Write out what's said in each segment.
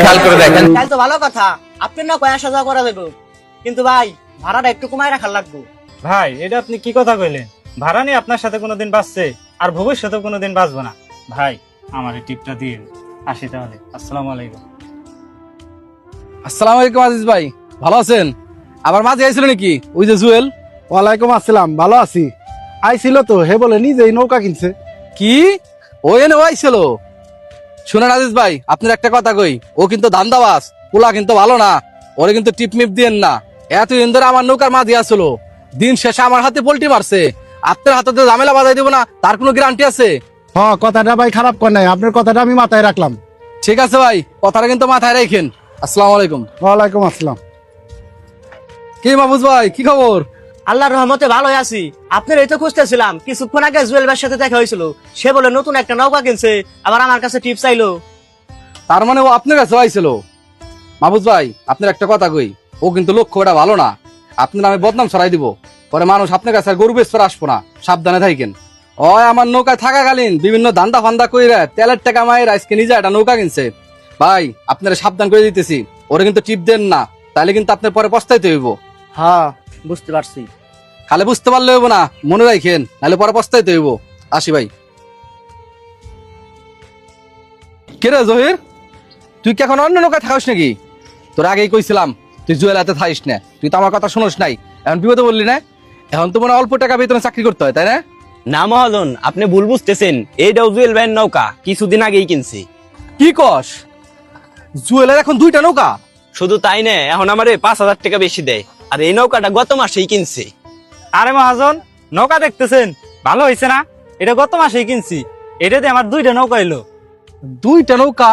খেয়াল করে দেখেন। তাই তো ভালো কথা, আপনার না কয়া সাজা করা দেবো, কিন্তু ভাই ভাড়াটা একটু কমায় রাখার লাগবো। ভাই এটা আপনি কি কথা কইলেন? ভাড়া নিয়ে আপনার সাথে কোনোদিন বাঁচছে আর ভবিষ্যতে কোনোদিন বাঁচবো না। ভাই আমার এই টিপটা দিয়ে আসি তাহলে। আসসালামু আলাইকুম। আসসালামু আলাইকুম আজিজ ভাই, ভালো আছেন? আবার মাঝে আইছিল নাকি ওই যে জুয়েল? ওয়ালাইকুম আসসালাম, ভালো আছি। আইছিল তো, হে বলে নিজেই নৌকা কিনছে। কি ওই এনে আইছিল? শুনেন আজিজ ভাই, আপনার একটা কথা কই, ও কিন্তু ধান্দাবাজ, পোলা কিন্তু ভালো না, ওরে কিন্তু টিপমিপ দিয়েন না। এতদিন ধরে আমার নৌকার মাঝে আসলো, দিন শেষে আমার হাতে পোল্টি মারছে। আপনার হাতে ঝামেলা বাজাই দেবো না তার কোনো গ্যারান্টি আছে? কথাটা ভাই খারাপ কর নাই, আপনার কথাটা আমি মাথায় রাখলাম। ঠিক আছে ভাই, কথাটা কিন্তু মাথায় রাখেন। আসসালামু আলাইকুম। ওয়ালাইকুম আসসালাম। কি মাহফুজ ভাই, কি খবর? আল্লাহর রহমতে ভালোই আছি। আপনার এই তো খুঁজতেছিলাম, কিছুক্ষণ আগে জুয়েল ভাইয়ের সাথে দেখা হয়েছিল, সে বলে নতুন একটা নৌকা কিনছে, আবার আমার কাছে টিপস চাইলো। তার মানে ও আপনার কাছে আইছিল? মাহফুজ ভাই আপনার একটা কথা কই, ও কিন্তু লক্ষ্যটা ভালো না, আপনার নামে বদনাম ছড়াই দিব, পরে মানুষ আপনার কাছে আর গরু বেচতে আসবো না, সাবধানে থাকেন। ওই আমার নৌকায় থাকাকালীন বিভিন্ন ধান্দা ফান্দা কইরা তেলের টাকা মায়ের আজকে নিজে একটা নৌকা কিনছে। ভাই আপনারা সাবধান করে দিতেছি, ওরে কিন্তু টিপ দেন না, তাহলে কিন্তু আপনার পরে পস্তাইতে হইব। হ্যাঁ বুঝতে পারছি। খালি বুঝতে পারলে হইব না, মনে রাখেন, নাহলে পরে পস্তাইতে হইব। আসি ভাই। কে রে জহির, তুই কি এখন অন্য নৌকায় থাকিস নাকি? তোর আগেই কইছিলাম তুই জুয়েল হাতে থাকিস না, তুই তো আমার কথা শুনোস নাই, এখন বিপদে বললি না। এখন তো মনে অল্প টাকা বেতনে চাকরি করতে হয়, তাই না? না মহাজন, আপনি ভুল বুঝতেছেন, এইটাও জুয়েল ভাইয়ের নৌকা, কিছুদিন আগেই কিনছি। কি কস? জুয়েলের এখন দুইটা নৌকা? শুধু তাই না, এখন আমারে 5,000 টাকা বেশি দেয়, আর এই নৌকাটা গত মাসেই কিনছে। আরে মহাজন, নৌকা দেখতেছেন ভালো হয়েছে না? এটা গত মাসেই কিনছি, এটাতে আমার 2টা নৌকা এলো। দুইটা নৌকা?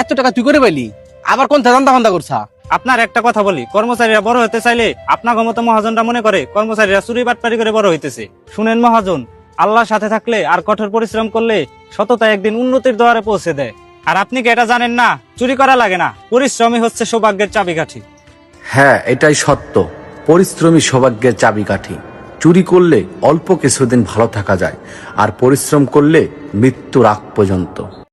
এত টাকা তুই করে পাইলি? আবার কোন ধান্দা ফান্দা করছা? আপনার একটা কথা বলি, কর্মচারীরা বড় হতে চাইলে আপনার মতো মহাজনরা মনে করে কর্মচারীরা চুরি বাটপারি করে বড় হইতেছে। শুনেন মহাজন, আল্লাহর সাথে থাকলে আর কঠোর পরিশ্রম করলে সততা একদিন উন্নতির দ্বারে পৌঁছে দেয়। আর আপনি কি এটা জানেন না, চুরি করা লাগে না, পরিশ্রমই হচ্ছে সৌভাগ্যের চাবিকাঠি। হ্যাঁ, এটাই সত্য। পরিশ্রমী সৌভাগ্যের চাবিকাঠি। চুরি করলে অল্প কিছুদিন ভালো থাকা যায়, আর পরিশ্রম করলে মৃত্যুর আগ পর্যন্ত।